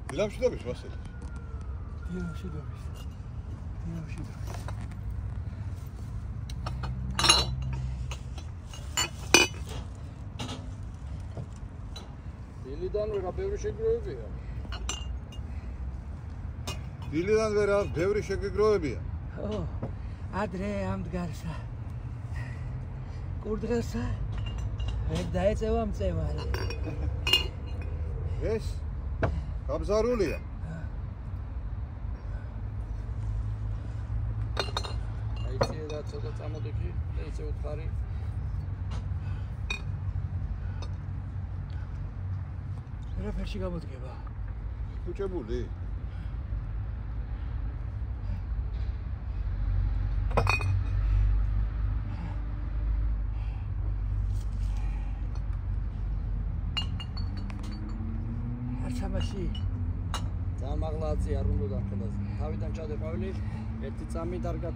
დილამშვიდობის ვასილი. დილამშვიდობის. დილიდან ვერა ბევრი შეგროვებია. დილიდან ვერა ბევრი შეგროვებია. ო, ადრე ამდგარსა. კურდღელსა ვერ დაეწევა მწევარი. ეს გაბზარულია. აიცი და ცოტა წამოდიქი და ისე უთხარი. რაფერში გამოდგება? ხუჭებული. არცამაში ძალიან მაღლა აწი არ უნდა ხელას. თავიდან ჩადეყავილი ერთი წამი დარგა